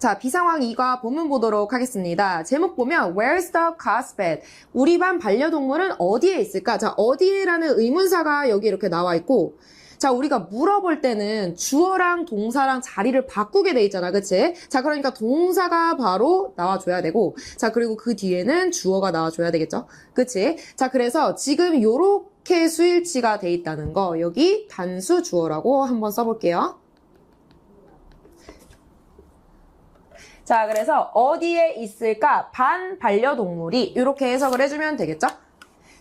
자, 비상황 2과 본문 보도록 하겠습니다. 제목 보면 Where's the carpet? 우리 반 반려동물은 어디에 있을까? 자, 어디에라는 의문사가 여기 이렇게 나와 있고, 자, 우리가 물어볼 때는 주어랑 동사랑 자리를 바꾸게 돼 있잖아. 그치? 자, 그러니까 동사가 바로 나와줘야 되고, 자, 그리고 그 뒤에는 주어가 나와줘야 되겠죠? 그치? 자, 그래서 지금 요렇게 수일치가 돼 있다는 거, 여기 단수 주어라고 한번 써볼게요. 자, 그래서 어디에 있을까? 반 반려동물이 이렇게 해석을 해주면 되겠죠?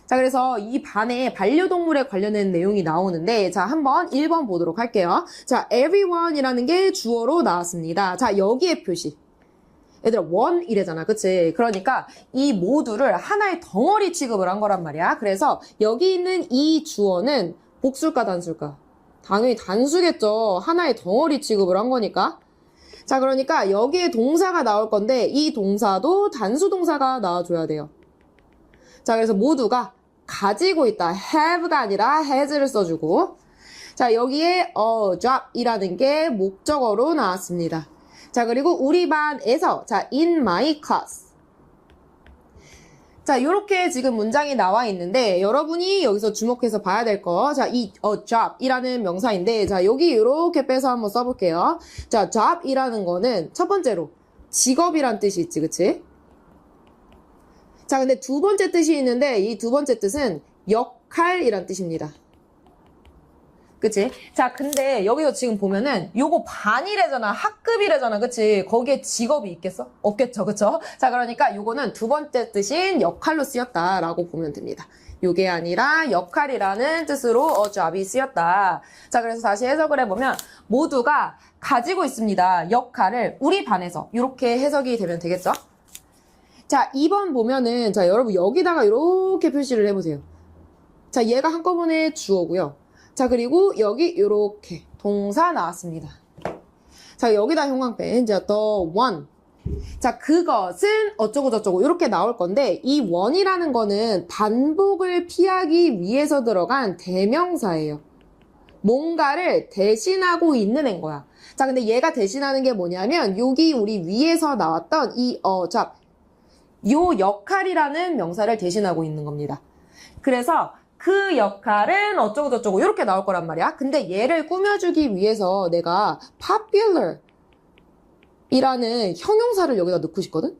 자, 그래서 이 반에 반려동물에 관련된 내용이 나오는데, 자, 한번 1번 보도록 할게요. 자, everyone이라는 게 주어로 나왔습니다. 자, 여기에 표시. 얘들아, one 이래잖아. 그치? 그러니까 이 모두를 하나의 덩어리 취급을 한 거란 말이야. 그래서 여기 있는 이 주어는 복수일까, 단수일까? 당연히 단수겠죠. 하나의 덩어리 취급을 한 거니까. 자, 그러니까 여기에 동사가 나올 건데 이 동사도 단수 동사가 나와줘야 돼요. 자, 그래서 모두가 가지고 있다. have가 아니라 has를 써주고, 자, 여기에 a job이라는 게 목적어로 나왔습니다. 자, 그리고 우리 반에서, 자, in my class. 자, 요렇게 지금 문장이 나와 있는데 여러분이 여기서 주목해서 봐야 될 거, 자, 이 job이라는 명사인데, 자, 여기 요렇게 빼서 한번 써볼게요. 자, job이라는 거는 첫 번째로 직업이란 뜻이 있지, 그치? 자, 근데 두 번째 뜻이 있는데 이 두 번째 뜻은 역할이란 뜻입니다. 그치? 자, 근데 여기서 지금 보면은 요거 반이래잖아. 학급이래잖아. 그치? 거기에 직업이 있겠어? 없겠죠. 그쵸? 자, 그러니까 요거는 두 번째 뜻인 역할로 쓰였다라고 보면 됩니다. 요게 아니라 역할이라는 뜻으로 job이 쓰였다. 자, 그래서 다시 해석을 해보면 모두가 가지고 있습니다. 역할을 우리 반에서 이렇게 해석이 되면 되겠죠? 자, 2번 보면은, 자, 여러분 여기다가 이렇게 표시를 해보세요. 자, 얘가 한꺼번에 주어고요. 자, 그리고 여기 이렇게 동사 나왔습니다. 자, 여기다 형광펜, 자, the one. 자, 그것은 어쩌고 저쩌고 이렇게 나올 건데 이 one이라는 거는 반복을 피하기 위해서 들어간 대명사예요. 뭔가를 대신하고 있는 애인 거야. 자, 근데 얘가 대신하는 게 뭐냐면 여기 우리 위에서 나왔던 이 job. 요 역할이라는 명사를 대신하고 있는 겁니다. 그래서 그 역할은 어쩌고 저쩌고 이렇게 나올 거란 말이야. 근데 얘를 꾸며주기 위해서 내가 popular 이라는 형용사를 여기다 넣고 싶거든?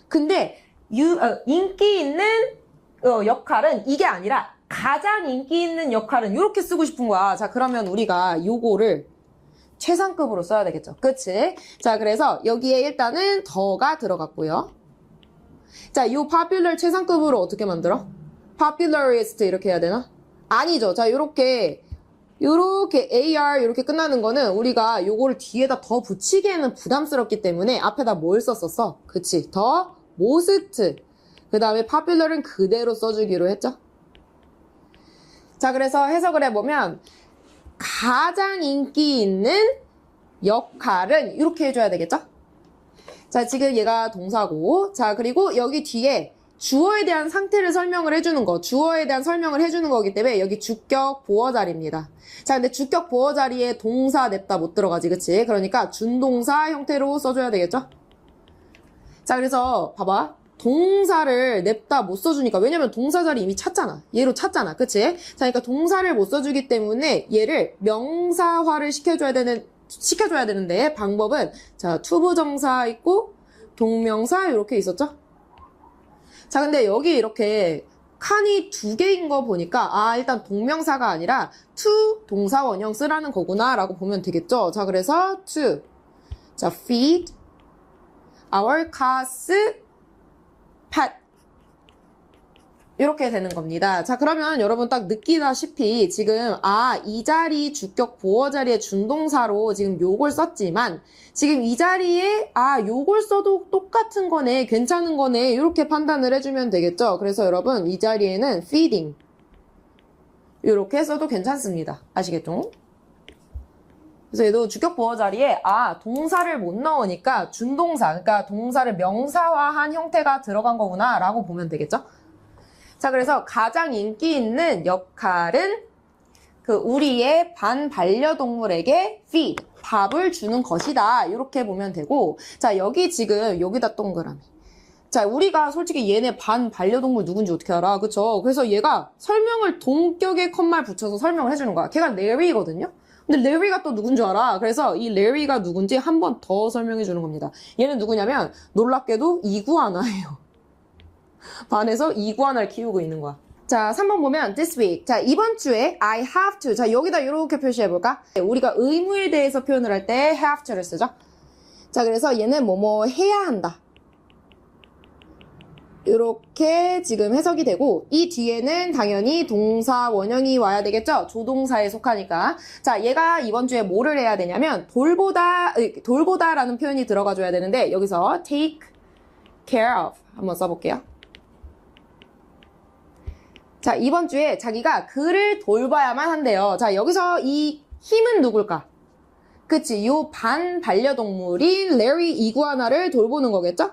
근데 인기 있는 역할은 이게 아니라 가장 인기 있는 역할은 이렇게 쓰고 싶은 거야. 자, 그러면 우리가 요거를 최상급으로 써야 되겠죠. 그치? 자, 그래서 여기에 일단은 더가 들어갔고요. 자, 요 popular 최상급으로 어떻게 만들어? popularist 이렇게 해야 되나? 아니죠. 자, 요렇게 AR 이렇게 끝나는 거는 우리가 요거를 뒤에다 더 붙이기에는 부담스럽기 때문에 앞에다 뭘 썼었어? 그치? 더 most. 그 다음에 popular은 그대로 써주기로 했죠? 자, 그래서 해석을 해보면 가장 인기 있는 역할은 이렇게 해줘야 되겠죠? 자, 지금 얘가 동사고, 자, 그리고 여기 뒤에 주어에 대한 상태를 설명을 해주는 거, 주어에 대한 설명을 해주는 거기 때문에 여기 주격 보어 자리입니다. 자, 근데 주격 보어 자리에 동사 냅다 못 들어가지, 그치? 그러니까 준동사 형태로 써줘야 되겠죠? 자, 그래서 봐봐. 동사를 냅다 못 써주니까, 왜냐면 동사 자리 이미 찼잖아. 얘로 찼잖아, 그치? 자, 그러니까 동사를 못 써주기 때문에 얘를 명사화를 시켜줘야 되는데 방법은, 자, 투부정사 있고 동명사 이렇게 있었죠? 자, 근데 여기 이렇게 칸이 두 개인 거 보니까 일단 동명사가 아니라 to 동사 원형 쓰라는 거구나 라고 보면 되겠죠. 자, 그래서 to, 자, feed our cat's pet 이렇게 되는 겁니다. 자, 그러면 여러분 딱 느끼다시피 지금 이 자리 주격 보어 자리에 준동사로 지금 요걸 썼지만 지금 이 자리에 요걸 써도 똑같은 거네, 괜찮은 거네 이렇게 판단을 해주면 되겠죠. 그래서 여러분 이 자리에는 feeding 이렇게 써도 괜찮습니다. 아시겠죠? 그래서 얘도 주격 보어 자리에 동사를 못 넣으니까 준동사, 그러니까 동사를 명사화한 형태가 들어간 거구나 라고 보면 되겠죠. 자, 그래서 가장 인기 있는 역할은 그 우리의 반반려동물에게 feed, 밥을 주는 것이다. 이렇게 보면 되고, 자, 여기 지금 여기다 동그라미. 자, 우리가 솔직히 얘네 반반려동물 누군지 어떻게 알아? 그쵸? 그래서 얘가 설명을 동격의 컷말 붙여서 설명을 해주는 거야. 걔가 레리거든요? 근데 레리가 또 누군 줄 알아? 그래서 이 레리가 누군지 한 번 더 설명해 주는 겁니다. 얘는 누구냐면 놀랍게도 이구아나예요. 반에서 이구아나를 키우고 있는 거야. 자, 3번 보면 this week. 자, 이번 주에 I have to. 자, 여기다 이렇게 표시해 볼까? 우리가 의무에 대해서 표현을 할 때 have to를 쓰죠. 자, 그래서 얘는 뭐뭐 해야 한다. 이렇게 지금 해석이 되고, 이 뒤에는 당연히 동사 원형이 와야 되겠죠? 조동사에 속하니까. 자, 얘가 이번 주에 뭐를 해야 되냐면 돌보다라는 표현이 들어가 줘야 되는데, 여기서 take care of 한번 써볼게요. 자, 이번 주에 자기가 그를 돌봐야만 한대요. 자, 여기서 이 힘은 누굴까? 그치, 요 반반려동물인 레리 이구아나를 돌보는 거겠죠?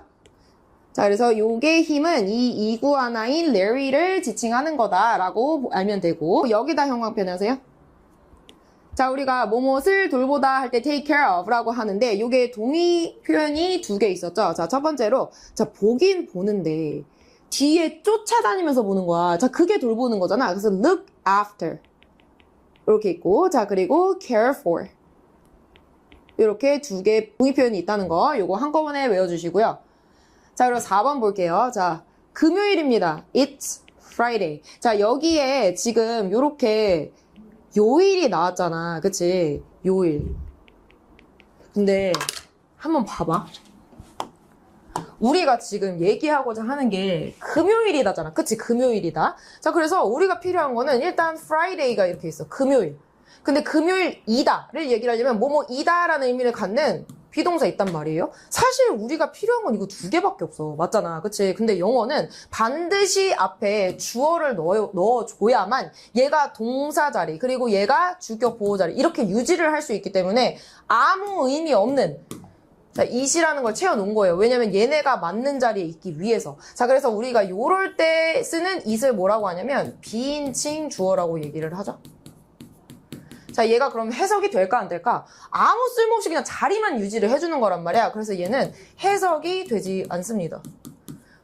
자, 그래서 요게 힘은 이 이구아나인 레리를 지칭하는 거다라고 알면 되고, 여기다 형광펜 하세요. 자, 우리가 뭐뭇을 돌보다 할 때 take care of라고 하는데, 요게 동의 표현이 두 개 있었죠. 자, 첫 번째로, 자, 보긴 보는데, 뒤에 쫓아다니면서 보는 거야. 자, 그게 돌보는 거잖아. 그래서 look after. 이렇게 있고, 자, 그리고 care for. 이렇게 두 개 동의 표현이 있다는 거, 요거 한꺼번에 외워주시고요. 자, 그럼 4번 볼게요. 자, 금요일입니다. It's Friday. 자, 여기에 지금 요렇게 요일이 나왔잖아. 그치? 요일. 근데 한번 봐봐. 우리가 지금 얘기하고자 하는 게 금요일이다잖아. 그치? 금요일이다. 자, 그래서 우리가 필요한 거는 일단 Friday가 이렇게 있어. 금요일. 근데 금요일이다를 얘기를 하려면 뭐뭐이다라는 의미를 갖는 비동사 있단 말이에요. 사실 우리가 필요한 건 이거 두 개밖에 없어. 맞잖아. 그치? 근데 영어는 반드시 앞에 주어를 넣어줘야만 얘가 동사 자리, 그리고 얘가 주격 보호 자리, 이렇게 유지를 할 수 있기 때문에 아무 의미 없는 자, it이라는 걸 채워놓은 거예요. 왜냐면 얘네가 맞는 자리에 있기 위해서. 자, 그래서 우리가 요럴 때 쓰는 it을 뭐라고 하냐면 비인칭 주어라고 얘기를 하죠. 자, 얘가 그럼 해석이 될까 안 될까? 아무 쓸모없이 그냥 자리만 유지를 해주는 거란 말이야. 그래서 얘는 해석이 되지 않습니다.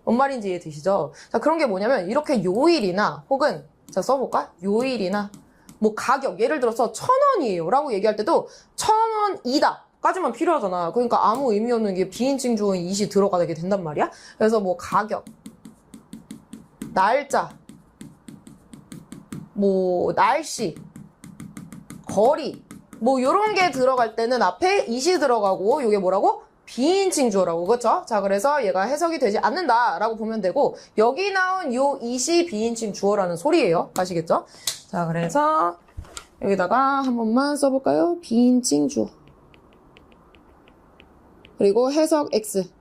뭔 말인지 이해되시죠? 자, 그런 게 뭐냐면 이렇게 요일이나 혹은 자, 써볼까? 요일이나 뭐 가격, 예를 들어서 1,000원이에요 라고 얘기할 때도 1,000원이다 까지만 필요하잖아. 그러니까 아무 의미 없는 게 비인칭 주어인 it이 들어가게 된단 말이야. 그래서 뭐 가격, 날짜, 뭐 날씨, 거리, 뭐 요런 게 들어갈 때는 앞에 it이 들어가고 요게 뭐라고? 비인칭 주어라고. 그렇죠? 자, 그래서 얘가 해석이 되지 않는다라고 보면 되고, 여기 나온 요 it이 비인칭 주어라는 소리예요. 아시겠죠? 자, 그래서 여기다가 한 번만 써볼까요? 비인칭 주어. 그리고 해석 X.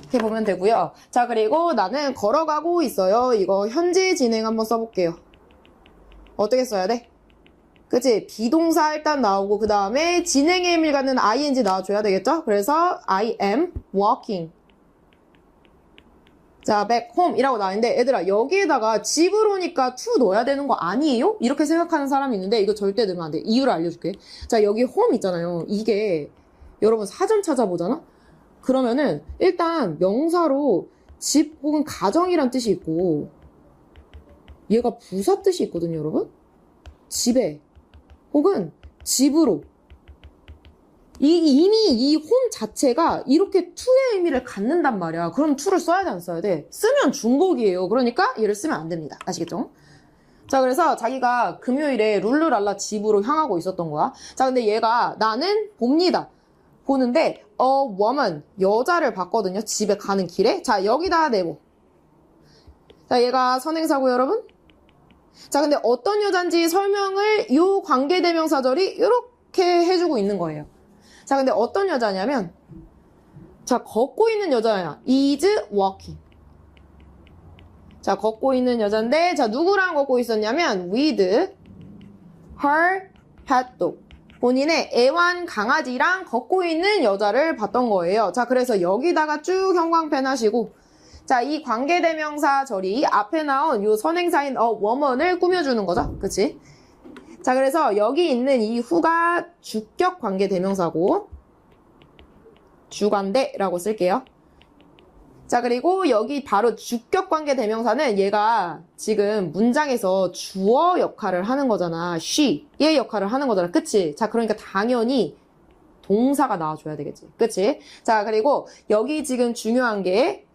이렇게 보면 되고요. 자, 그리고 나는 걸어가고 있어요. 이거 현재 진행 한번 써볼게요. 어떻게 써야 돼? 그치? 비동사 일단 나오고 그 다음에 진행의 의미를 갖는 ing 나와줘야 되겠죠? 그래서 I am walking. 자, back home 이라고 나왔는데 얘들아 여기에다가 집으로 오니까 to 넣어야 되는 거 아니에요? 이렇게 생각하는 사람이 있는데 이거 절대 넣으면 안 돼. 이유를 알려줄게. 자, 여기 home 있잖아요. 이게 여러분 사전 찾아보잖아? 그러면은 일단 명사로 집 혹은 가정이란 뜻이 있고 얘가 부사 뜻이 있거든요, 여러분? 집에 혹은 집으로 이미 이 홈 자체가 이렇게 to의 의미를 갖는단 말이야. 그럼 to를 써야 돼, 안 써야 돼? 쓰면 중복이에요. 그러니까 얘를 쓰면 안 됩니다. 아시겠죠? 자, 그래서 자기가 금요일에 룰루랄라 집으로 향하고 있었던 거야. 자, 근데 얘가 나는 봅니다. 보는데 a woman, 여자를 봤거든요. 집에 가는 길에. 자, 여기다 네모. 자, 얘가 선행사고요, 여러분. 자, 근데 어떤 여잔지 설명을 요 관계대명사절이 이렇게 해주고 있는 거예요. 자, 근데 어떤 여자냐면 자, 걷고 있는 여자야. is walking. 자, 걷고 있는 여잔데 자, 누구랑 걷고 있었냐면 with her pet dog. 본인의 애완 강아지랑 걷고 있는 여자를 봤던 거예요. 자, 그래서 여기다가 쭉 형광펜 하시고 자, 이 관계대명사 절이 앞에 나온 요 선행사인 a woman을 꾸며주는 거죠. 그치? 자, 그래서 여기 있는 이 who가 주격 관계 대명사고 주관대라고 쓸게요. 자, 그리고 여기 바로 주격 관계 대명사는 얘가 지금 문장에서 주어 역할을 하는 거잖아. she의 역할을 하는 거잖아. 그치? 자, 그러니까 당연히 동사가 나와줘야 되겠지. 그치? 자, 그리고 여기 지금 중요한 게,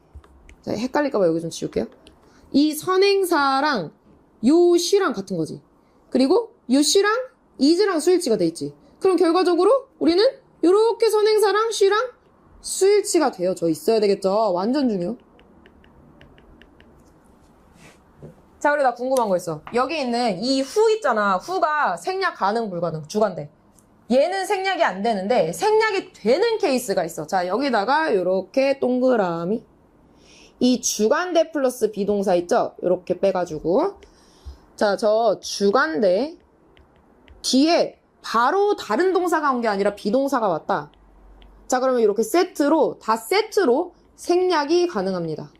자, 헷갈릴까봐 여기 좀 지울게요. 이 선행사랑 요 시랑 같은 거지. 그리고 요 시랑 is랑 수일치가 돼 있지. 그럼 결과적으로 우리는 요렇게 선행사랑 시랑 수일치가 되어져 있어야 되겠죠. 완전 중요. 자, 그리고 나 궁금한 거 있어. 여기 있는 이 who 있잖아. who가 생략 가능 불가능 주관대. 얘는 생략이 안 되는데 생략이 되는 케이스가 있어. 자, 여기다가 요렇게 동그라미 이 주관대 플러스 비동사 있죠? 요렇게 빼가지고 자, 저 주관대 뒤에 바로 다른 동사가 온 게 아니라 비동사가 왔다. 자, 그러면 이렇게 다 세트로 생략이 가능합니다.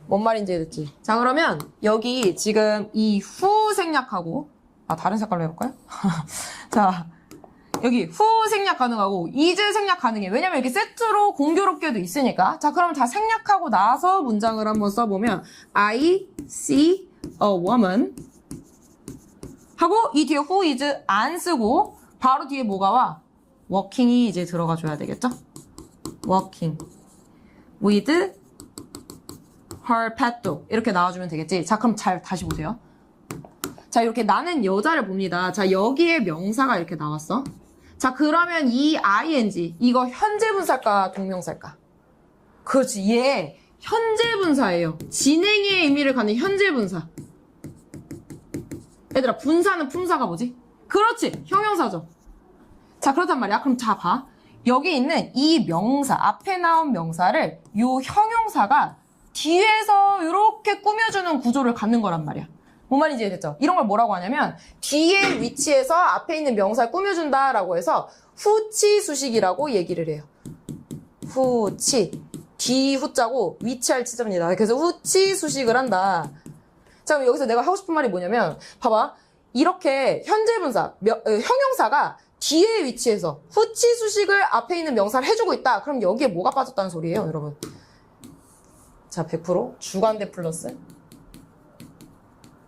뭔 말인지 됐지? 자, 그러면 여기 지금 이 who 생략하고 다른 색깔로 해볼까요? 자, 여기 who 생략 가능하고 is 생략 가능해. 왜냐면 이렇게 세트로 공교롭게도 있으니까. 자, 그럼 다 생략하고 나서 문장을 한번 써보면 I see a woman 하고 이 뒤에 who is 안 쓰고 바로 뒤에 뭐가 와? walking이 이제 들어가줘야 되겠죠? walking with her pet dog 이렇게 나와주면 되겠지? 자, 그럼 다시 보세요. 자, 이렇게 나는 여자를 봅니다. 자, 여기에 명사가 이렇게 나왔어. 자, 그러면 이 ing 이거 현재 분사일까 동명사일까? 그렇지, 얘 현재 분사예요. 진행의 의미를 갖는 현재 분사. 얘들아, 분사는 품사가 뭐지? 그렇지, 형용사죠. 자, 그렇단 말이야. 그럼 자, 봐. 여기 있는 이 명사, 앞에 나온 명사를 요 형용사가 뒤에서 이렇게 꾸며주는 구조를 갖는 거란 말이야. 뭔 말인지 이해됐죠? 이런 걸 뭐라고 하냐면 뒤에 위치에서 앞에 있는 명사를 꾸며준다라고 해서 후치 수식이라고 얘기를 해요. 후치. 뒤 후자고 위치할 치자입니다. 그래서 후치 수식을 한다. 자, 그럼 여기서 내가 하고 싶은 말이 뭐냐면 봐봐. 이렇게 현재 분사, 형용사가 뒤에 위치해서 후치 수식을 앞에 있는 명사를 해주고 있다. 그럼 여기에 뭐가 빠졌다는 소리예요, 여러분? 자, 100% 주관대 플러스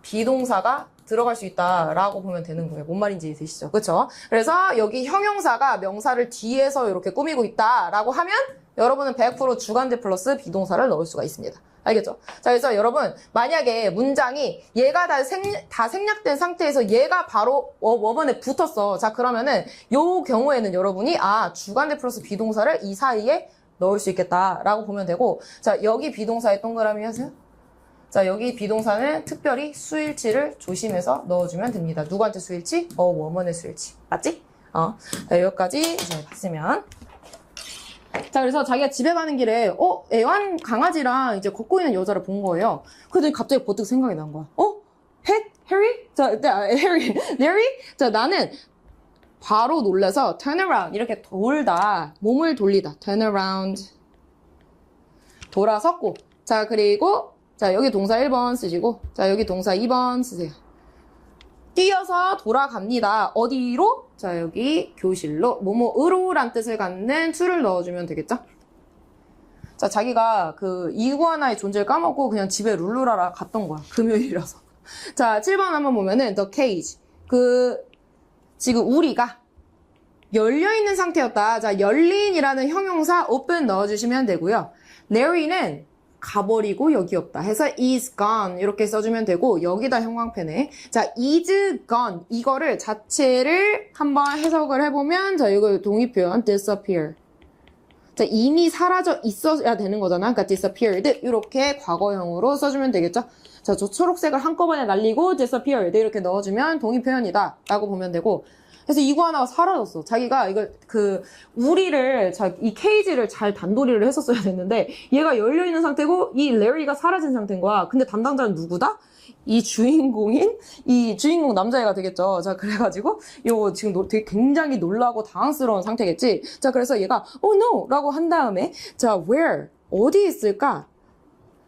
비동사가 들어갈 수 있다라고 보면 되는 거예요. 뭔 말인지 되시죠? 그렇죠? 그래서 여기 형용사가 명사를 뒤에서 이렇게 꾸미고 있다라고 하면 여러분은 100% 주관대 플러스 비동사를 넣을 수가 있습니다. 알겠죠? 자, 그래서 여러분 만약에 문장이 얘가 다 생략된 상태에서 얘가 바로 원문에 붙었어. 자, 그러면은 요 경우에는 여러분이 주관대 플러스 비동사를 이 사이에 넣을 수 있겠다라고 보면 되고, 자, 여기 비동사에 동그라미 하세요. 자, 여기 비동사는 특별히 수일치를 조심해서 넣어주면 됩니다. 누구한테 수일치? 원문의 수일치. 맞지? 자, 여기까지 이제 봤으면. 자, 그래서 자기가 집에 가는 길에, 애완 강아지랑 이제 걷고 있는 여자를 본 거예요. 그랬더니 갑자기 버뜩 생각이 난 거야. 해리? 자, 해리, 레리? 자, 나는 바로 놀라서 turn around. 이렇게 몸을 돌리다. turn around. 돌아섰고. 자, 그리고 자, 여기 동사 1번 쓰시고, 자, 여기 동사 2번 쓰세요. 뛰어서 돌아갑니다. 어디로? 자, 여기 교실로, 뭐뭐으로란 뜻을 갖는 to를 넣어주면 되겠죠? 자, 자기가 그 이구아나의 존재를 까먹고 그냥 집에 룰루라라 갔던 거야. 금요일이라서. 자, 7번 한번 보면은 the cage. 지금 우리가 열려있는 상태였다. 자, 열린이라는 형용사 open 넣어주시면 되고요. Larry는 가버리고 여기 없다 해서 is gone 이렇게 써주면 되고, 여기다 형광펜에 자 is gone 이거를 자체를 한번 해석을 해보면, 자 이거 동의표현 disappear. 자, 이미 사라져 있어야 되는 거잖아. 그러니까 disappeared 이렇게 과거형으로 써주면 되겠죠. 자, 저 초록색을 한꺼번에 날리고 disappeared 이렇게 넣어주면 동의표현이다 라고 보면 되고, 그래서 이구아나가 사라졌어. 자기가 우리를, 이 케이지를 잘 단도리를 했었어야 됐는데, 얘가 열려있는 상태고, 이 레리가 사라진 상태인 거야. 근데 담당자는 누구다? 이 주인공 남자애가 되겠죠. 자, 그래가지고, 이거 지금 되게 굉장히 놀라고 당황스러운 상태겠지? 자, 그래서 얘가, oh no! 라고 한 다음에, 자, where? 어디 있을까?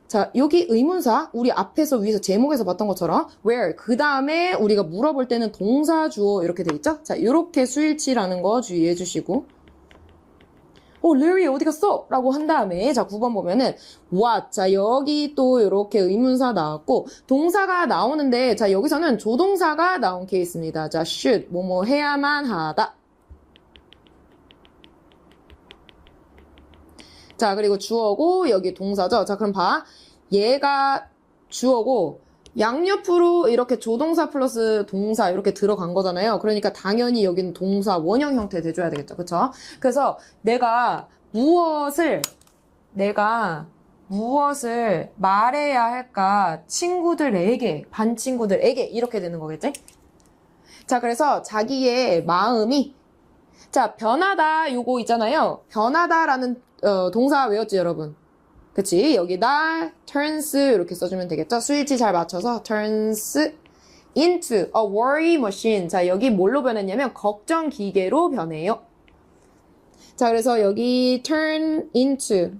자, 여기 의문사, 우리 앞에서 위에서 제목에서 봤던 것처럼 where, 그 다음에 우리가 물어볼 때는 동사, 주어 이렇게 돼 있죠? 자, 이렇게 수일치라는 거 주의해 주시고 레리 어디 갔어? 라고 한 다음에 자, 9번 보면은 what, 자, 여기 또 이렇게 의문사 나왔고 동사가 나오는데 자, 여기서는 조동사가 나온 케이스입니다. 자, should, 뭐뭐 해야만 하다. 자, 그리고 주어고 여기 동사죠. 자, 그럼 봐. 얘가 주어고 양옆으로 이렇게 조동사 플러스 동사 이렇게 들어간 거잖아요. 그러니까 당연히 여기는 동사 원형 형태 돼줘야 되겠죠. 그쵸? 그래서 내가 무엇을 말해야 할까? 친구들에게, 반 친구들에게 이렇게 되는 거겠지? 자, 그래서 자기의 마음이 자, 변하다 요거 있잖아요. 변하다라는 동사 외웠지, 여러분? 그치? 여기다 turns 이렇게 써주면 되겠죠? 수일치 잘 맞춰서 turns into a worry machine. 자, 여기 뭘로 변했냐면 걱정 기계로 변해요. 자, 그래서 여기 turn into.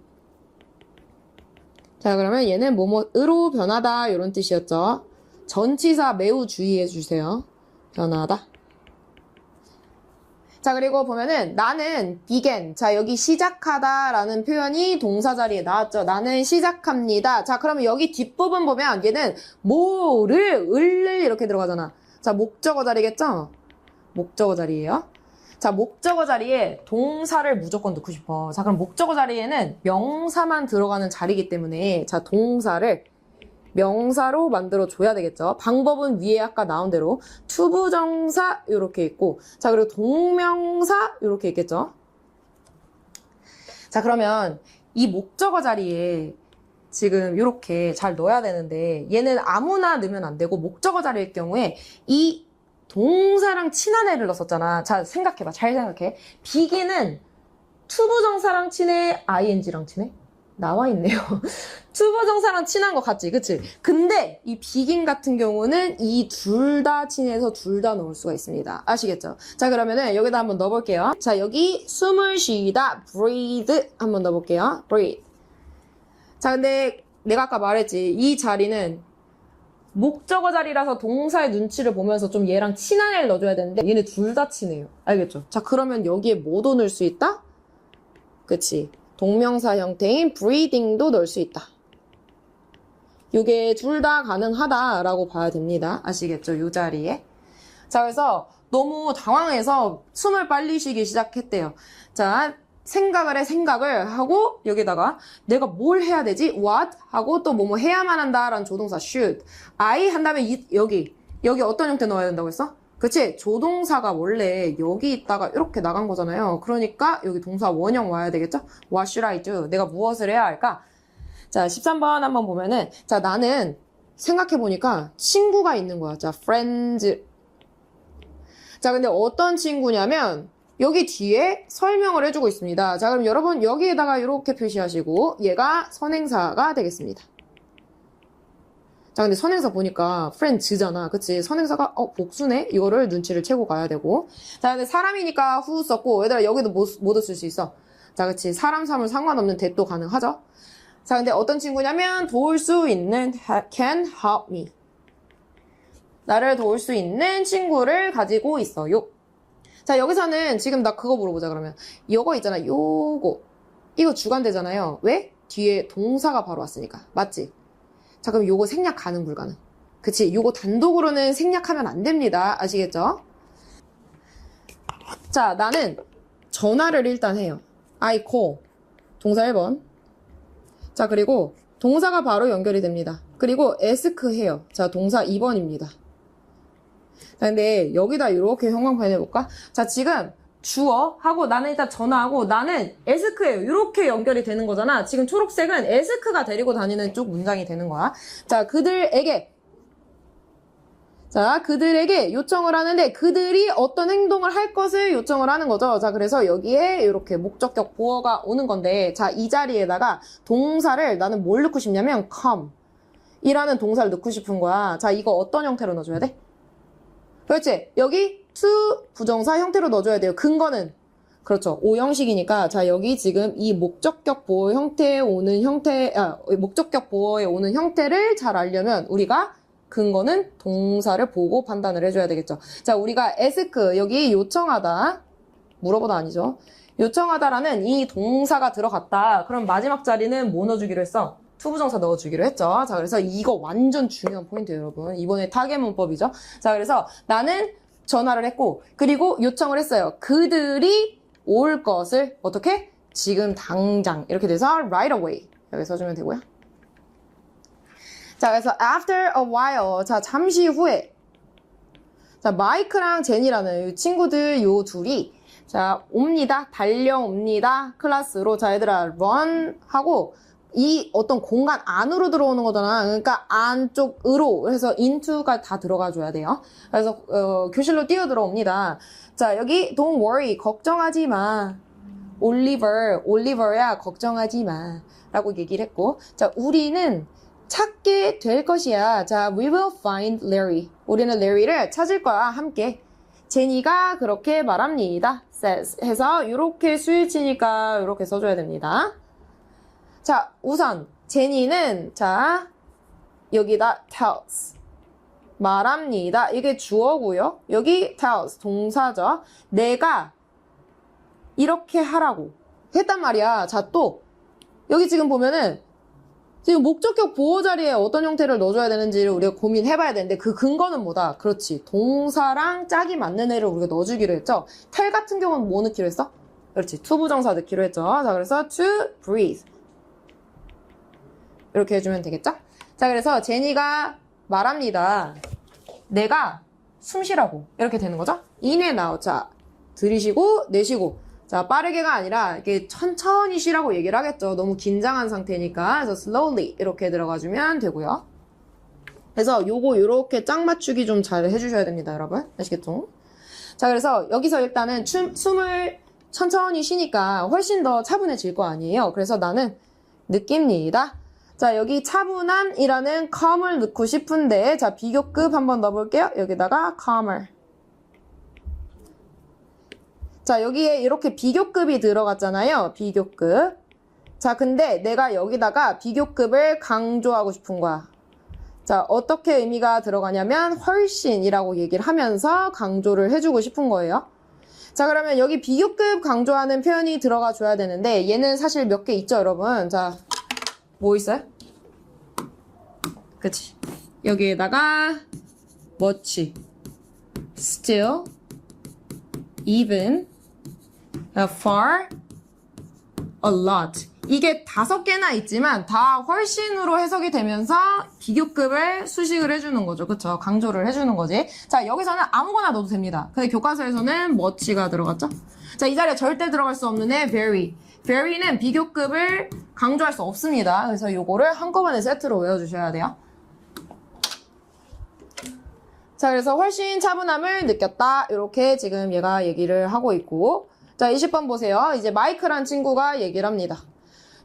자, 그러면 얘는 뭐뭐으로 변하다 이런 뜻이었죠. 전치사 매우 주의해 주세요. 변하다. 자, 그리고 보면은 나는 began. 자, 여기 시작하다 라는 표현이 동사 자리에 나왔죠. 나는 시작합니다. 자, 그러면 여기 뒷부분 보면 얘는 뭐를, 을을 이렇게 들어가잖아. 자, 목적어 자리겠죠? 목적어 자리예요. 자, 목적어 자리에 동사를 무조건 넣고 싶어. 자, 그럼 목적어 자리에는 명사만 들어가는 자리이기 때문에 자, 동사를 명사로 만들어줘야 되겠죠. 방법은 위에 아까 나온 대로 투부정사 이렇게 있고 자, 그리고 동명사 이렇게 있겠죠. 자, 그러면 이 목적어 자리에 지금 이렇게 잘 넣어야 되는데 얘는 아무나 넣으면 안 되고 목적어 자리일 경우에 이 동사랑 친한 애를 넣었잖아. 자, 생각해봐. 잘 생각해. begin은 투부정사랑 친해? ing랑 친해? 나와 있네요. 투부정사랑 친한 거 같지? 그치? 근데 이 begin 같은 경우는 이 둘 다 친해서 둘 다 넣을 수가 있습니다. 아시겠죠? 자, 그러면은 여기다 한번 넣어볼게요. 자, 여기 숨을 쉬다 breathe 한번 넣어볼게요. breathe. 자, 근데 내가 아까 말했지. 이 자리는 목적어 자리라서 동사의 눈치를 보면서 좀 얘랑 친한 애를 넣어줘야 되는데 얘네 둘 다 친해요. 알겠죠? 자, 그러면 여기에 뭐도 넣을 수 있다? 그치? 동명사 형태인 breathing도 넣을 수 있다. 이게 둘 다 가능하다라고 봐야 됩니다. 아시겠죠? 이 자리에. 자, 그래서 너무 당황해서 숨을 빨리 쉬기 시작했대요. 자, 생각을 하고 여기다가 내가 뭘 해야 되지? what? 하고 또 뭐뭐 해야만 한다라는 조동사 should. I 한 다음에 여기 어떤 형태 넣어야 된다고 했어? 그치? 조동사가 원래 여기 있다가 이렇게 나간 거잖아요. 그러니까 여기 동사 원형 와야 되겠죠? What should I do? 내가 무엇을 해야 할까? 자, 13번 한번 보면은 자, 나는 생각해보니까 친구가 있는 거야. 자, friends. 자, 근데 어떤 친구냐면 여기 뒤에 설명을 해주고 있습니다. 자, 그럼 여러분 여기에다가 이렇게 표시하시고 얘가 선행사가 되겠습니다. 자, 근데 선행사 보니까 friends잖아. 그치? 선행사가 복수네? 이거를 눈치를 채고 가야 되고. 자, 근데 사람이니까 who 썼고 얘들아 여기도 뭐도 쓸 수 있어. 자, 그치? 사람 사물 상관없는 that도 가능하죠? 자, 근데 어떤 친구냐면 도울 수 있는 can help me. 나를 도울 수 있는 친구를 가지고 있어요. 자, 여기서는 지금 나 그거 물어보자 그러면. 이거 있잖아. 이거 주관되잖아요. 왜? 뒤에 동사가 바로 왔으니까. 맞지? 자, 그럼 요거 생략 가능 불가능? 그치? 요거 단독으로는 생략하면 안 됩니다. 아시겠죠? 자, 나는 전화를 일단 해요. I call. 동사 1번. 자, 그리고 동사가 바로 연결이 됩니다. 그리고 ask 해요. 자, 동사 2번입니다. 자, 근데 여기다 이렇게 형광펜 해볼까? 자, 지금 주어 하고 나는 일단 전화하고 나는 ask예요. 이렇게 연결이 되는 거잖아. 지금 초록색은 ask가 데리고 다니는 쪽 문장이 되는 거야. 자, 그들에게 요청을 하는데 그들이 어떤 행동을 할 것을 요청을 하는 거죠. 자, 그래서 여기에 이렇게 목적격 보어가 오는 건데 자, 이 자리에다가 동사를 나는 뭘 넣고 싶냐면 come 이라는 동사를 넣고 싶은 거야. 자, 이거 어떤 형태로 넣어줘야 돼? 그렇지? 여기 to 부정사 형태로 넣어줘야 돼요. 근거는 그렇죠. O 형식이니까 자 여기 지금 이 목적격 보어 형태에 오는 목적격 보어에 오는 형태를 잘 알려면 우리가 근거는 동사를 보고 판단을 해줘야 되겠죠. 자 우리가 ask 여기 요청하다 물어보다 아니죠. 요청하다라는 이 동사가 들어갔다. 그럼 마지막 자리는 뭐 넣어주기로 했어? 투부정사 넣어주기로 했죠. 자 그래서 이거 완전 중요한 포인트예요 여러분. 이번에 타겟 문법이죠. 자 그래서 나는 전화를 했고 그리고 요청을 했어요. 그들이 올 것을 어떻게? 지금 당장 이렇게 돼서 right away 여기 써주면 되고요. 자 그래서 after a while 자 잠시 후에 자 마이크랑 제니라는 이 친구들 요 둘이 자 옵니다. 달려옵니다. 클래스로 자 얘들아 run 하고 이 어떤 공간 안으로 들어오는 거잖아. 그러니까 안쪽으로 해서 into가 다 들어가 줘야 돼요. 그래서 교실로 뛰어 들어옵니다. 자 여기 don't worry 걱정하지 마. 올리버야 걱정하지 마 라고 얘기를 했고 자 우리는 찾게 될 것이야. 자 we will find Larry. 우리는 레리를 찾을 거야 함께. 제니가 그렇게 말합니다. says 해서 이렇게 수일치니까 이렇게 써줘야 됩니다. 자 우선 제니는 자 여기다 tells 말합니다. 이게 주어고요. 여기 tells 동사죠. 내가 이렇게 하라고 했단 말이야. 자 또 여기 지금 보면은 지금 목적격 보호 자리에 어떤 형태를 넣어줘야 되는지를 우리가 고민해봐야 되는데 그 근거는 뭐다? 그렇지. 동사랑 짝이 맞는 애를 우리가 넣어주기로 했죠. tell 같은 경우는 뭐 넣기로 했어? 그렇지. 투부정사 넣기로 했죠. 자 그래서 to breathe 이렇게 해주면 되겠죠? 자 그래서 제니가 말합니다. 내가 숨 쉬라고 이렇게 되는 거죠? in and out. 자 들이쉬고 내쉬고 자 빠르게가 아니라 이렇게 천천히 쉬라고 얘기를 하겠죠. 너무 긴장한 상태니까 그래서 slowly 이렇게 들어가주면 되고요. 그래서 요거 요렇게 짝 맞추기 좀 잘 해주셔야 됩니다 여러분. 아시겠죠? 자 그래서 여기서 일단은 숨을 천천히 쉬니까 훨씬 더 차분해질 거 아니에요. 그래서 나는 느낍니다. 자 여기 차분함이라는 calm을 넣고 싶은데 자 비교급 한번 넣어볼게요. 여기다가 calmer. 자 여기에 이렇게 비교급이 들어갔잖아요. 비교급. 자 근데 내가 여기다가 비교급을 강조하고 싶은 거야. 자 어떻게 의미가 들어가냐면 훨씬이라고 얘기를 하면서 강조를 해주고 싶은 거예요. 자 그러면 여기 비교급 강조하는 표현이 들어가 줘야 되는데 얘는 사실 몇 개 있죠 여러분. 자 뭐 있어요? 그치 여기에다가 much, still, even, far, a lot 이게 5개나 있지만 다 훨씬으로 해석이 되면서 비교급을 수식을 해주는 거죠. 그쵸? 강조를 해주는 거지. 자 여기서는 아무거나 넣어도 됩니다. 근데 교과서에서는 much가 들어갔죠? 자 이 자리에 절대 들어갈 수 없는 애 very. very는 비교급을 강조할 수 없습니다. 그래서 요거를 한꺼번에 세트로 외워주셔야 돼요. 자 그래서 훨씬 차분함을 느꼈다. 이렇게 지금 얘가 얘기를 하고 있고 자 20번 보세요. 이제 마이크란 친구가 얘기를 합니다.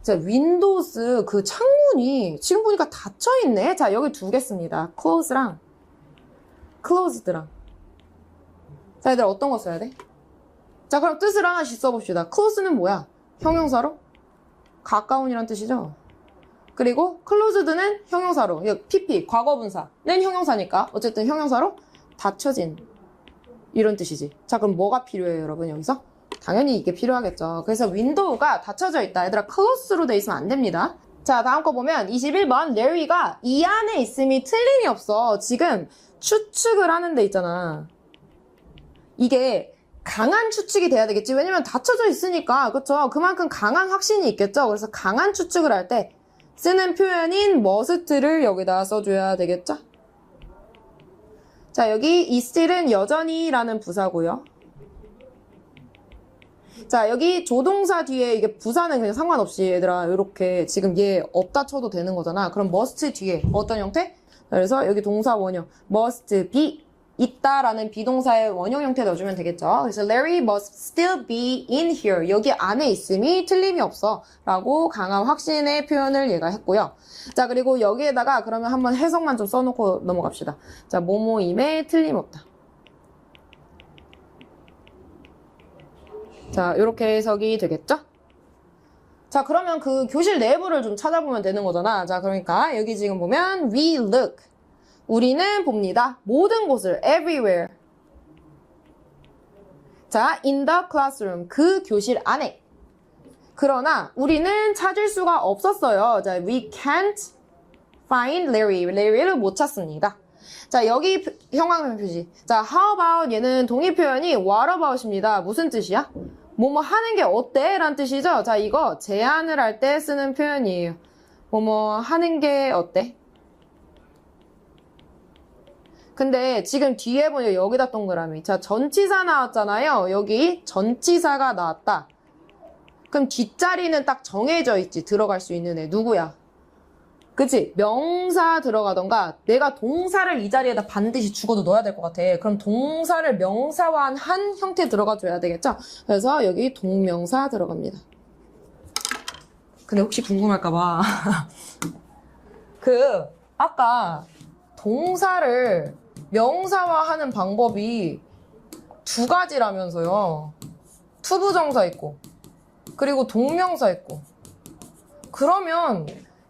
자 윈도우스 그 창문이 지금 보니까 닫혀있네. 자 여기 두 개 씁니다. close랑 closed랑. 자 얘들 어떤 거 써야 돼? 자 그럼 뜻을 하나씩 써봅시다. close는 뭐야? 형용사로? 가까운이란 뜻이죠. 그리고 closed는 형용사로 PP 과거분사는 형용사니까 어쨌든 형용사로 닫혀진 이런 뜻이지. 자 그럼 뭐가 필요해요 여러분 여기서? 당연히 이게 필요하겠죠. 그래서 윈도우가 닫혀져 있다. 얘들아 close로 돼 있으면 안 됩니다. 자 다음 거 보면 21번 레리가 이 안에 있음이 틀림이 없어. 지금 추측을 하는 데 있잖아. 이게 강한 추측이 돼야 되겠지. 왜냐면 닫혀져 있으니까 그쵸? 그만큼 강한 확신이 있겠죠. 그래서 강한 추측을 할 때 쓰는 표현인 must를 여기다 써줘야 되겠죠. 자 여기 이 still은 여전히 라는 부사고요. 자 여기 조동사 뒤에 이게 부사는 그냥 상관없이 얘들아 이렇게 지금 얘 없다 쳐도 되는 거잖아. 그럼 must 뒤에 어떤 형태? 그래서 여기 동사 원형 must be 있다라는 비동사의 원형 형태 넣어주면 되겠죠. 그래서 Larry must still be in here. 여기 안에 있음이 틀림이 없어 라고 강한 확신의 표현을 얘가 했고요. 자 그리고 여기에다가 그러면 한번 해석만 좀 써놓고 넘어갑시다. 자 뭐뭐임에 틀림없다. 자, 이렇게 해석이 되겠죠? 자, 그러면 그 교실 내부를 좀 찾아보면 되는 거잖아. 자, 그러니까 여기 지금 보면 we look. 우리는 봅니다. 모든 곳을 everywhere. 자, in the classroom. 그 교실 안에. 그러나 우리는 찾을 수가 없었어요. 자, we can't find Larry. Larry를 못 찾습니다. 자, 여기 형광펜 표시. 자, how about 얘는 동의 표현이 what about입니다. 무슨 뜻이야? 뭐뭐 하는 게 어때? 라는 뜻이죠. 자, 이거 제안을 할 때 쓰는 표현이에요. 뭐뭐 하는 게 어때? 근데 지금 뒤에 보니까 여기다 동그라미. 자, 전치사 나왔잖아요. 여기 전치사가 나왔다. 그럼 뒷자리는 딱 정해져 있지. 들어갈 수 있는 애. 누구야? 그치? 명사 들어가던가 내가 동사를 이 자리에다 반드시 죽어도 넣어야 될 것 같아. 그럼 동사를 명사화한 한 형태 들어가줘야 되겠죠? 그래서 여기 동명사 들어갑니다. 근데 혹시 궁금할까봐 아까 동사를 명사화하는 방법이 두 가지라면서요. 투부정사 있고 그리고 동명사 있고. 그러면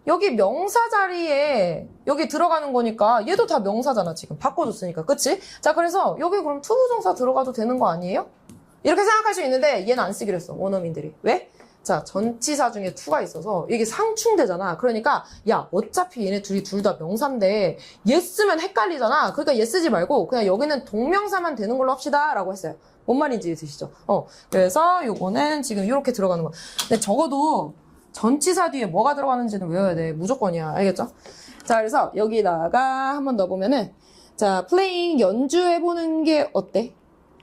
여기 명사 자리에 여기 들어가는 거니까 얘도 다 명사잖아. 지금 바꿔줬으니까. 그치? 자, 그래서 여기 그럼 투부정사 들어가도 되는 거 아니에요? 이렇게 생각할 수 있는데 얘는 안 쓰기로 했어. 원어민들이. 왜? 자, 전치사 중에 투가 있어서 이게 상충되잖아. 그러니까 야, 어차피 얘네 둘 다 명사인데 얘 쓰면 헷갈리잖아. 그러니까 얘 쓰지 말고 그냥 여기는 동명사만 되는 걸로 합시다 라고 했어요. 뭔 말인지 드시죠? 그래서 요거는 지금 이렇게 들어가는 거야. 근데 적어도 전치사 뒤에 뭐가 들어가는지는 외워야 돼. 무조건이야. 알겠죠? 자, 그래서 여기다가 한번 넣어보면은, 자, playing 연주해보는 게 어때?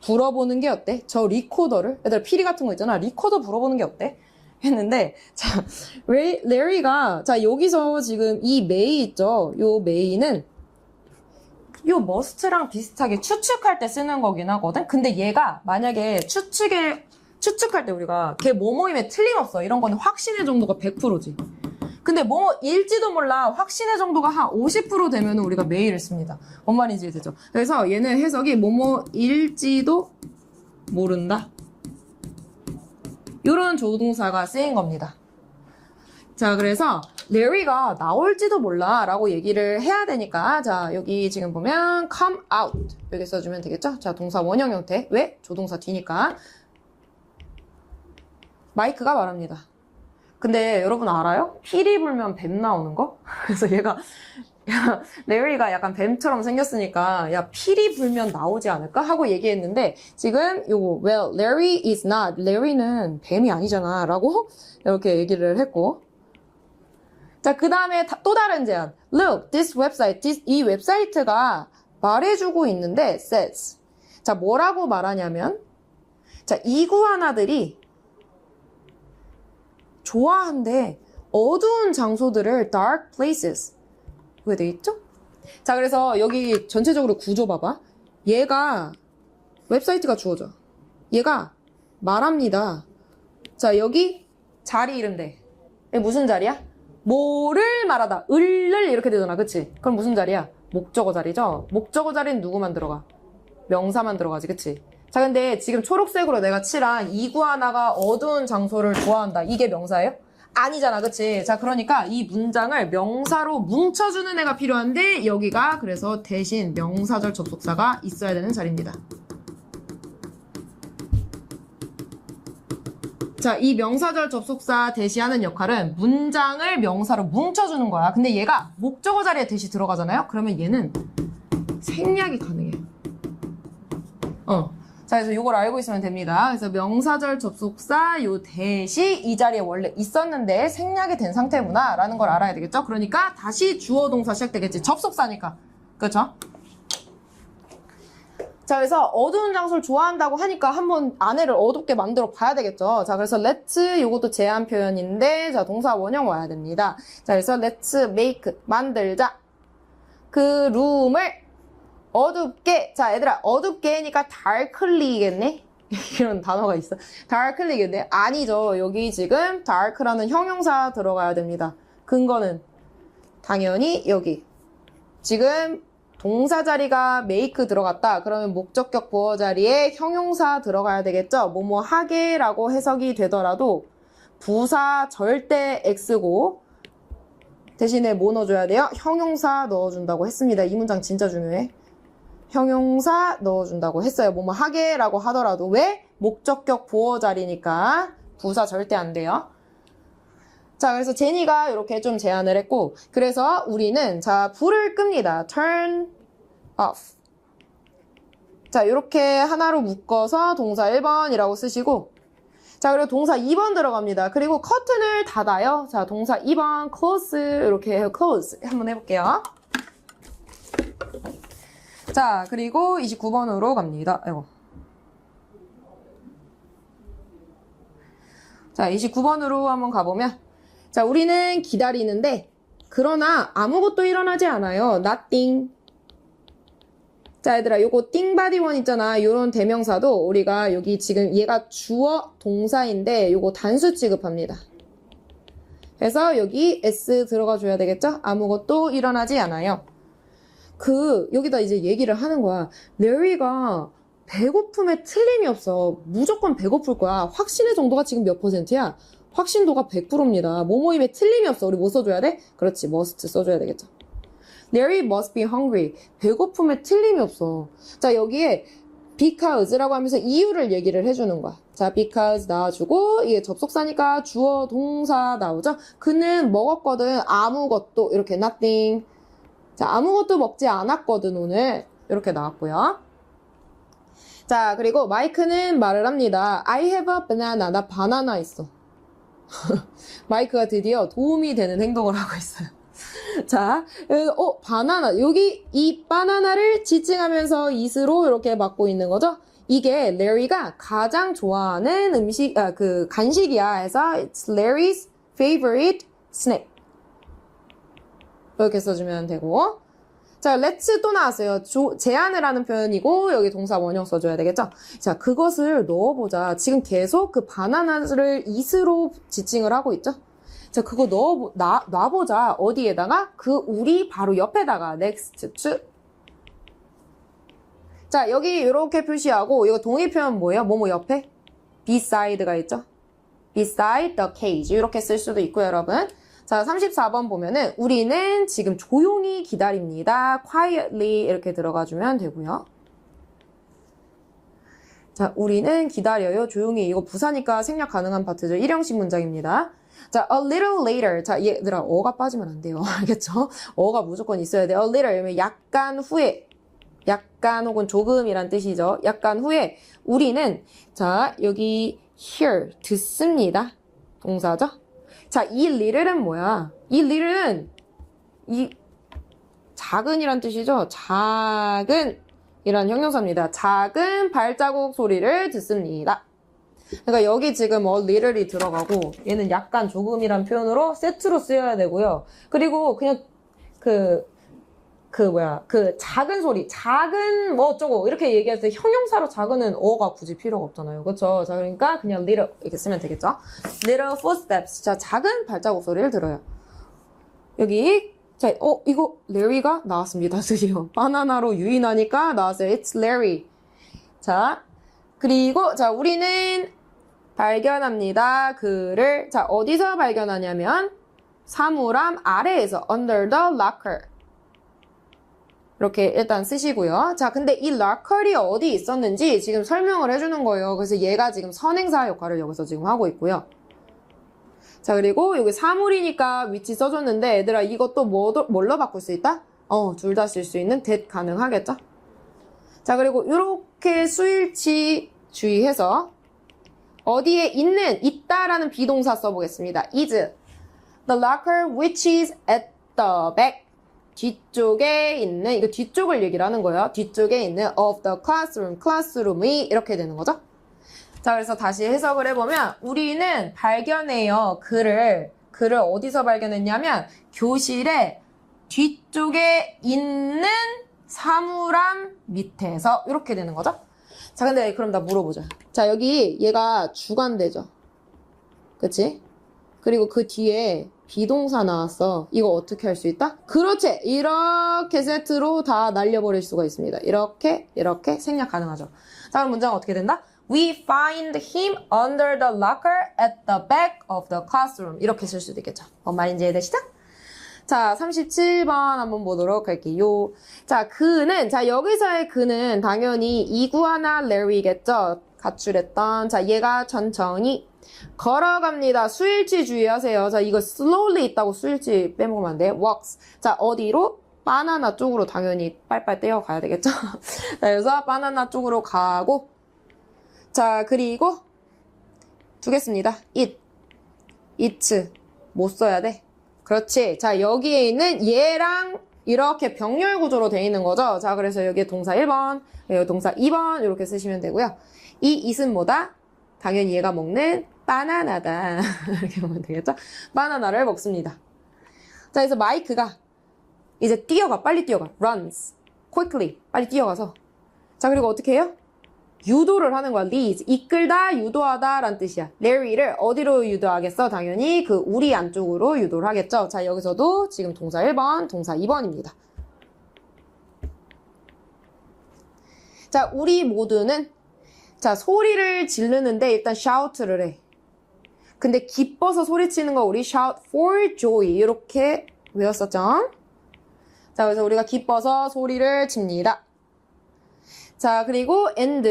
불어보는 게 어때? 저 리코더를, 얘들아 피리 같은 거 있잖아. 리코더 불어보는 게 어때? 했는데, 자, 레리가, 자, 여기서 지금 이 메이 있죠? 요 메이는 요 must랑 비슷하게 추측할 때 쓰는 거긴 하거든? 근데 얘가 만약에 추측할 때 우리가 걔 뭐뭐임에 틀림없어. 이런 거는 확신의 정도가 100%지. 근데 뭐일지도 몰라. 확신의 정도가 한 50% 되면 우리가 메일을 씁니다. 뭔 말인지 되죠? 그래서 얘는 해석이 뭐뭐일지도 모른다. 이런 조동사가 쓰인 겁니다. 자, 그래서 레리가 나올지도 몰라 라고 얘기를 해야 되니까 자, 여기 지금 보면 come out 여기 써주면 되겠죠? 자, 동사 원형 형태. 왜? 조동사 뒤니까. 마이크가 말합니다. 근데 여러분 알아요? 피리 불면 뱀 나오는 거? 그래서 얘가 레리가 약간 뱀처럼 생겼으니까 야 피리 불면 나오지 않을까? 하고 얘기했는데 지금 요거 well, Larry is not. 레리는 뱀이 아니잖아 라고 이렇게 얘기를 했고 자, 그 다음에 또 다른 제안. Look, this website, 이 웹사이트가 말해주고 있는데 says. 자, 뭐라고 말하냐면 자, 이구아나들이 좋아한대. 어두운 장소들을 dark places. 왜 돼 있죠? 자, 그래서 여기 전체적으로 구조 봐봐. 얘가 웹사이트가 주어져. 얘가 말합니다. 자, 여기 자리 이름 돼. 이게 무슨 자리야? 뭐를 말하다. 을을 이렇게 되잖아. 그치? 그럼 무슨 자리야? 목적어 자리죠? 목적어 자리는 누구만 들어가? 명사만 들어가지. 그치? 자, 근데 지금 초록색으로 내가 칠한 이구아나가 어두운 장소를 좋아한다. 이게 명사예요? 아니잖아. 그치? 자, 그러니까 이 문장을 명사로 뭉쳐주는 애가 필요한데 여기가 그래서 대신 명사절 접속사가 있어야 되는 자리입니다. 자, 이 명사절 접속사 대시하는 역할은 문장을 명사로 뭉쳐주는 거야. 근데 얘가 목적어 자리에 대시 들어가잖아요? 그러면 얘는 생략이 가능해. 자, 그래서 이걸 알고 있으면 됩니다. 그래서 명사절 접속사 요 대시 이 자리에 원래 있었는데 생략이 된 상태구나 라는 걸 알아야 되겠죠? 그러니까 다시 주어 동사 시작되겠지. 접속사니까. 그렇죠? 자, 그래서 어두운 장소를 좋아한다고 하니까 한번 아내를 어둡게 만들어 봐야 되겠죠. 자, 그래서 let's 요것도 제한 표현인데 자, 동사 원형 와야 됩니다. 자, 그래서 let's make 만들자. 그 룸을 어둡게. 자, 얘들아 어둡게니까 darkly겠네? 이런 단어가 있어. darkly겠네? 아니죠. 여기 지금 dark라는 형용사 들어가야 됩니다. 근거는 당연히 여기. 지금 동사 자리가 make 들어갔다. 그러면 목적격 보어 자리에 형용사 들어가야 되겠죠? 뭐뭐 하게라고 해석이 되더라도 부사 절대 X고 대신에 뭐 넣어줘야 돼요? 형용사 넣어준다고 했습니다. 이 문장 진짜 중요해. 형용사 넣어준다고 했어요. 뭐뭐 하게라고 하더라도 왜? 목적격 보어 자리니까 부사 절대 안 돼요. 자, 그래서 제니가 이렇게 좀 제안을 했고, 그래서 우리는, 자, 불을 끕니다. turn off. 자, 이렇게 하나로 묶어서 동사 1번이라고 쓰시고, 자, 그리고 동사 2번 들어갑니다. 그리고 커튼을 닫아요. 자, 동사 2번, close, 이렇게 해요. close. 한번 해볼게요. 자, 그리고 29번으로 갑니다. 아이고. 자, 29번으로 한번 가보면, 자, 우리는 기다리는데, 그러나 아무것도 일어나지 않아요. nothing. 자, 얘들아, 요거 띵바디원 있잖아. 요런 대명사도 우리가 여기 지금 얘가 주어 동사인데, 요거 단수 취급합니다. 그래서 여기 S 들어가 줘야 되겠죠? 아무것도 일어나지 않아요. 여기다 이제 얘기를 하는 거야. 레리가 배고픔에 틀림이 없어. 무조건 배고플 거야. 확신의 정도가 지금 몇 %야? 확신도가 100%입니다. 뭐뭐임에 틀림이 없어. 우리 뭐 써줘야 돼? 그렇지, must 써줘야 되겠죠. Larry must be hungry. 배고픔에 틀림이 없어. 자, 여기에 because라고 하면서 이유를 얘기를 해주는 거야. 자, because 나와주고, 이게 접속사니까 주어 동사 나오죠? 그는 먹었거든. 아무것도. 이렇게 nothing. 자, 아무것도 먹지 않았거든, 오늘. 이렇게 나왔고요. 자, 그리고 마이크는 말을 합니다. I have a banana. 나 바나나 있어. 마이크가 드디어 도움이 되는 행동을 하고 있어요. 자, 바나나. 여기 이 바나나를 지칭하면서 is로 이렇게 맡고 있는 거죠. 이게 레리가 가장 좋아하는 간식이야 해서 it's Larry's favorite snack. 이렇게 써주면 되고. 자, let's 또 나왔어요. 제안을 하는 표현이고, 여기 동사 원형 써줘야 되겠죠? 자, 그것을 넣어보자. 지금 계속 그 바나나를 is로 지칭을 하고 있죠? 자, 그거 놔보자. 어디에다가? 우리 바로 옆에다가 next to. 자, 여기 이렇게 표시하고, 이거 동의 표현 뭐예요? 뭐뭐 옆에? beside가 있죠? beside the cage. 이렇게 쓸 수도 있고요, 여러분. 자, 34번 보면은 우리는 지금 조용히 기다립니다. quietly 이렇게 들어가주면 되고요. 자, 우리는 기다려요. 조용히. 이거 부사니까 생략 가능한 파트죠. 일형식 문장입니다. 자, a little later. 자, 얘들아, 어가 빠지면 안 돼요. 알겠죠? 어가 무조건 있어야 돼요. a little, 이러면 약간 후에. 약간 혹은 조금이란 뜻이죠. 약간 후에 우리는, 자, 여기 hear, 듣습니다. 동사죠? 자, 이 little은 뭐야? 이 little은 작은이란 뜻이죠? 작은 이란 형용사입니다. 작은 발자국 소리를 듣습니다. 그러니까 여기 지금 little이 들어가고 얘는 약간 조금이란 표현으로 세트로 쓰여야 되고요. 그리고 그냥 작은 소리, 작은 뭐 어쩌고 이렇게 얘기할 때 형용사로 작은은 어가 굳이 필요가 없잖아요. 그렇죠? 자, 그러니까 그냥 little 이렇게 쓰면 되겠죠? little footsteps. 자, 작은 발자국 소리를 들어요. 여기 자, 이거 Larry가 나왔습니다. 드디어 바나나로 유인하니까 나왔어요. It's Larry. 자, 그리고 자, 우리는 발견합니다. 그를 자, 어디서 발견하냐면 사물함 아래에서 under the locker. 이렇게 일단 쓰시고요. 자, 근데 이 locker이 어디 있었는지 지금 설명을 해주는 거예요. 그래서 얘가 지금 선행사 역할을 여기서 지금 하고 있고요. 자, 그리고 여기 사물이니까 위치 써줬는데 얘들아 이것도 뭘로 바꿀 수 있다? 둘 다 쓸 수 있는 that 가능하겠죠? 자, 그리고 이렇게 수일치 주의해서 어디에 있다라는 비동사 써보겠습니다. is the locker which is at the back. 뒤쪽에 있는, 이거 뒤쪽을 얘기를 하는 거예요. 뒤쪽에 있는 of the classroom, classroom이 이렇게 되는 거죠. 자, 그래서 다시 해석을 해보면 우리는 발견해요. 그를 어디서 발견했냐면 교실의 뒤쪽에 있는 사물함 밑에서 이렇게 되는 거죠. 자, 근데 그럼 나 물어보자. 자, 여기 얘가 주관대죠. 그치? 그리고 그 뒤에 비동사 나왔어. 이거 어떻게 할 수 있다? 그렇지. 이렇게 세트로 다 날려버릴 수가 있습니다. 이렇게 생략 가능하죠. 자, 그럼 문장은 어떻게 된다? We find him under the locker at the back of the classroom. 이렇게 쓸 수도 있겠죠. 뭔 말인지 이해되시죠? 자, 37번 한번 보도록 할게요. 자, 자, 여기서의 그는 당연히 이구아나 레리겠죠? 가출했던. 자, 얘가 천천히 걸어갑니다. 수일치 주의하세요. 자, 이거 slowly 있다고 수일치 빼먹으면 안 돼. walks. 자, 어디로? 바나나 쪽으로 당연히 빨빨 떼어가야 되겠죠? 자, 그래서 바나나 쪽으로 가고. 자, 그리고 두겠습니다. it. 못 써야 돼. 그렇지. 자, 여기에 있는 얘랑 이렇게 병렬 구조로 되어 있는 거죠. 자, 그래서 여기에 동사 1번, 여기 동사 2번 이렇게 쓰시면 되고요. 이 it은 뭐다? 당연히 얘가 먹는 바나나다. 이렇게 보면 되겠죠? 바나나를 먹습니다. 자, 그래서 마이크가 이제 빨리 뛰어가. runs. quickly. 빨리 뛰어가서. 자, 그리고 어떻게 해요? 유도를 하는 거야. lead. 이끌다, 유도하다 라는 뜻이야. 레리를 어디로 유도하겠어? 당연히 그 우리 안쪽으로 유도를 하겠죠. 자, 여기서도 지금 동사 1번, 동사 2번입니다. 자, 우리 모두는 자, 소리를 지르는데 일단 shout를 해. 근데 기뻐서 소리치는 거 우리 shout for joy 이렇게 외웠었죠? 자, 그래서 우리가 기뻐서 소리를 칩니다. 자, 그리고 and.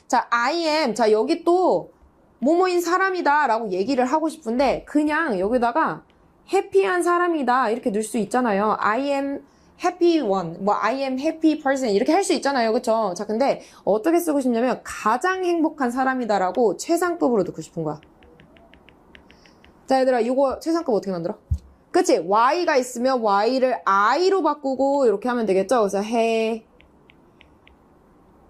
자, I am. 자, 여기 또 뭐뭐인 사람이다 라고 얘기를 하고 싶은데 그냥 여기다가 해피한 사람이다 이렇게 넣을 수 있잖아요. I am happy one. 뭐 I am happy person 이렇게 할 수 있잖아요. 그쵸? 자, 근데 어떻게 쓰고 싶냐면 가장 행복한 사람이다 라고 최상급으로 넣고 싶은 거야. 자, 얘들아, 이거 최상급 어떻게 만들어? 그치? Y가 있으면 Y를 I로 바꾸고 이렇게 하면 되겠죠? 그래서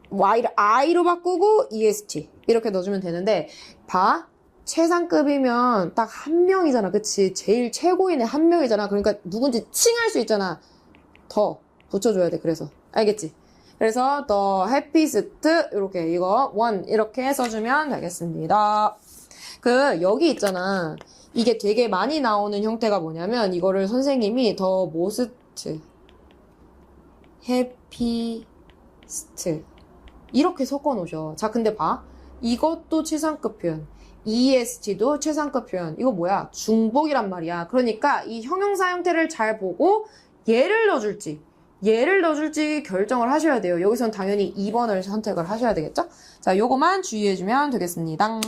Y를 I로 바꾸고 EST 이렇게 넣어주면 되는데 봐. 최상급이면 딱 한 명이잖아. 그치? 제일 최고인의 한 명이잖아. 그러니까 누군지 칭할 수 있잖아. 더 붙여줘야 돼. 그래서 알겠지? 그래서 the happiest 이렇게 이거 one 이렇게 써주면 되겠습니다. 여기 있잖아. 이게 되게 많이 나오는 형태가 뭐냐면 이거를 선생님이 the most happiest 이렇게 섞어 놓으셔. 자, 근데 봐. 이것도 최상급 표현. EST도 최상급 표현. 이거 뭐야? 중복이란 말이야. 그러니까 이 형용사 형태를 잘 보고 얘를 넣어줄지 결정을 하셔야 돼요. 여기서는 당연히 2번을 선택을 하셔야 되겠죠? 자, 요거만 주의해주면 되겠습니다.